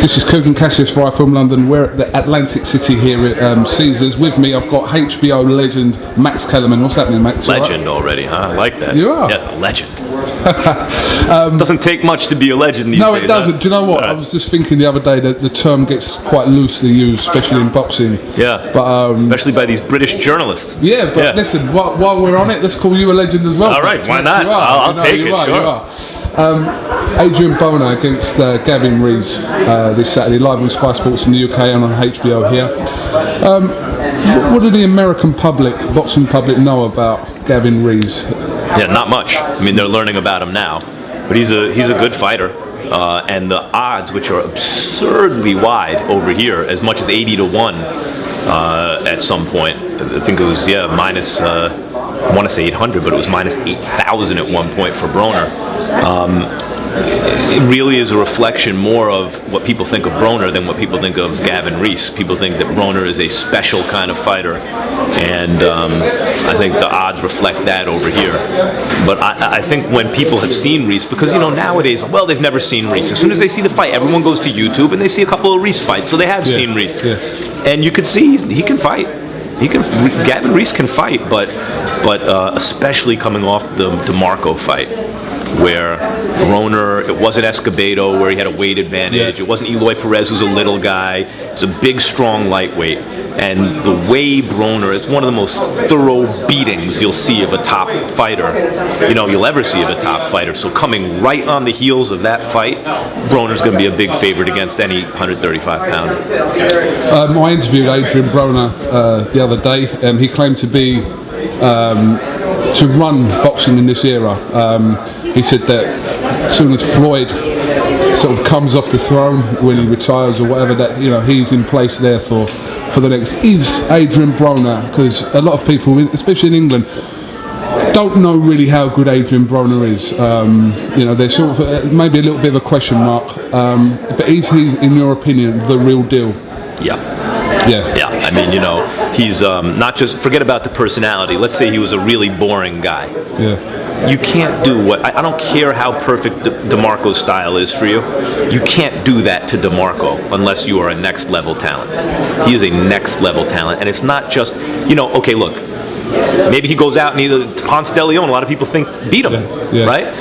This is KUGAN CASSIUS for iFILM London. We're at the Atlantic City here at Caesars. With me, I've got HBO legend Max Kellerman. What's happening, Max? Legend already, huh? I like that. You are? Yes, a legend. Doesn't take much to be a legend these days. No, it doesn't. Do you know what? I was just thinking the other day that the term gets quite loosely used, especially in boxing. Yeah, but especially by these British journalists. Yeah, but listen, while we're on it, let's call you a legend as well. All right, why not? I'll take it, sure. Adrian Broner against Gavin REES this Saturday, live on Sky Sports in the UK and on HBO here. What do the American public, boxing public, know about Gavin REES? Yeah, not much. I mean, they're learning about him now, but he's a good fighter, and the odds, which are absurdly wide over here, as much as 80-1 at some point. I think it was minus. I want to say 800, but it was minus 8,000 at one point for Broner. It really is a reflection more of what people think of Broner than what people think of Gavin REES. People think that Broner is a special kind of fighter, and I think the odds reflect that over here. But I think when people have seen REES, because nowadays, well, they've never seen REES. As soon as they see the fight, everyone goes to YouTube and they see a couple of REES fights, so they have seen REES. Yeah. And you can see he can fight. Gavin REES can fight, but especially coming off the DeMarco fight, where Broner, it wasn't Escobedo where he had a weight advantage. It wasn't Eloy Perez, who's a little guy. It's a big, strong lightweight. And the way Broner, it's one of the most thorough beatings you'll see of a top fighter, you'll ever see of a top fighter. So coming right on the heels of that fight, Broner's going to be a big favorite against any 135-pounder. I interviewed Adrian Broner the other day. He claimed to be to run boxing in this era. He said that as soon as Floyd sort of comes off the throne when he retires or whatever, that he's in place there for the next. Is Adrian Broner, because a lot of people, especially in England, don't know really how good Adrian Broner is. There's sort of maybe a little bit of a question mark. But is he, in your opinion, the real deal? Yeah. Yeah. I mean, he's not just, forget about the personality. Let's say he was a really boring guy. Yeah. You can't do what, I don't care how perfect DeMarco's style is for you. You can't do that to DeMarco unless you are a next level talent. He is a next level talent. And it's not just, okay, look, maybe he goes out and either Ponce de Leon, a lot of people think, beat him, right?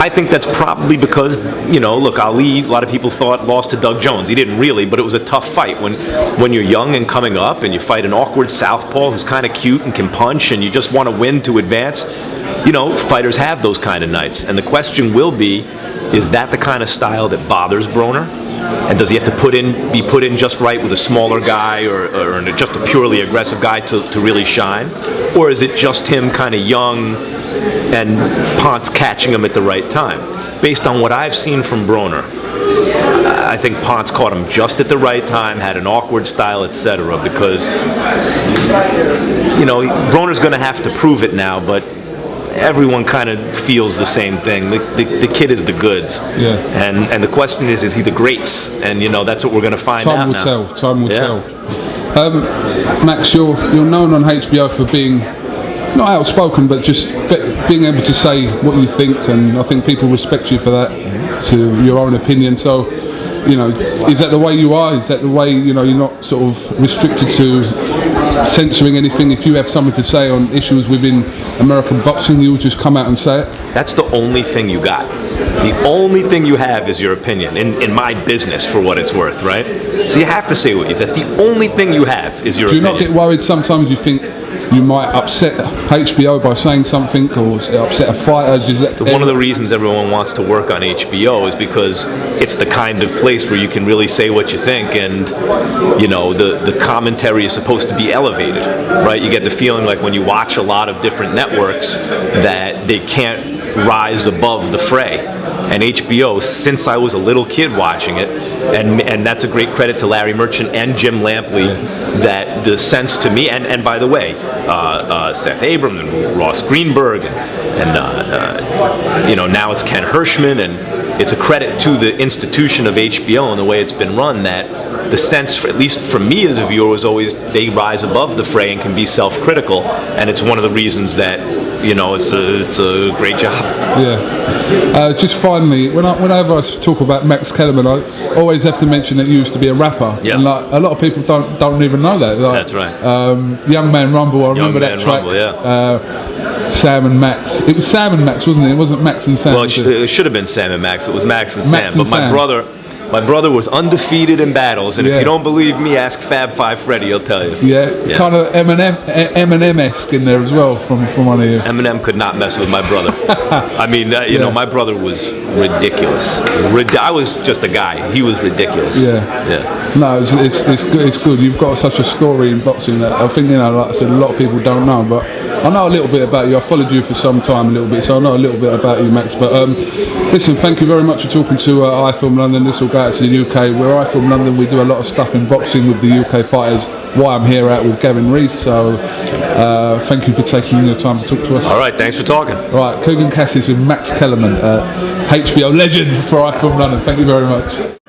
I think that's probably because, look, Ali, a lot of people thought lost to Doug Jones. He didn't really, but it was a tough fight. When you're young and coming up and you fight an awkward southpaw who's kind of cute and can punch and you just want to win to advance, fighters have those kind of nights. And the question will be, is that the kind of style that bothers Broner? And does he have to be put in just right with a smaller guy or just a purely aggressive guy to really shine? Or is it just him kind of young and Ponce catching him at the right time? Based on what I've seen from Broner, I think Ponce caught him just at the right time, had an awkward style, etc. Because, Broner's going to have to prove it now, but everyone kind of feels the same thing. The kid is the goods. Yeah. And the question is he the greats? And, that's what we're going to find out now. Time will tell. Max, you're known on HBO for being not outspoken, but just being able to say what you think, and I think people respect you for that, to your own opinion. So, is that the way you are? Is that the way, you're not sort of restricted to censoring anything? If you have something to say on issues within American boxing, you'll just come out and say it? That's the only thing you got. The only thing you have is your opinion, in my business, for what it's worth, right? So you have to say what you think. The only thing you have is your opinion. Do you not get worried sometimes you think you might upset HBO by saying something, or upset a fighter? One of the reasons everyone wants to work on HBO is because it's the kind of place where you can really say what you think, and the commentary is supposed to be elevated, right? You get the feeling like when you watch a lot of different networks that they can't rise above the fray. And HBO, since I was a little kid watching it, and that's a great credit to Larry Merchant and Jim Lampley, that the sense to me, and by the way, Seth Abrams and Ross Greenberg, and now it's Ken Hirschman, and it's a credit to the institution of HBO and the way it's been run, that the sense, at least for me as a viewer, was always they rise above the fray and can be self-critical, and it's one of the reasons that you know, it's a great job. Yeah. Just finally, whenever I talk about Max Kellerman, I always have to mention that he used to be a rapper. Yeah. And like a lot of people don't even know that. Like, That's right. Young Man Rumble, I remember that track. Rumble, yeah. Sam and Max. It was Sam and Max, wasn't it? It wasn't Max and Sam. Well, it should have been Sam and Max. It was Max and Max Sam. and But Sam. my brother was undefeated in battles, and if you don't believe me, ask Fab Five Freddy. He'll tell you. Yeah. Kind of Eminem-esque in there as well from one of you. Eminem could not mess with my brother. I mean, you know, my brother was ridiculous. I was just a guy. He was ridiculous. Yeah. No, it's good. It's good. You've got such a story in boxing that I think, you know, like I said, a lot of people don't know. But I know a little bit about you. I followed you for some time, a little bit, so I know a little bit about you, Max. But listen, thank you very much for talking to iFILM London. This will go out to the UK. We're iFILM London. We do a lot of stuff in boxing with the UK fighters. Why I'm here out with Gavin REES. So thank you for taking your time to talk to us. All right, thanks for talking. Right, KUGAN CASSIUS with Max Kellerman, HBO legend for iFILM London. Thank you very much.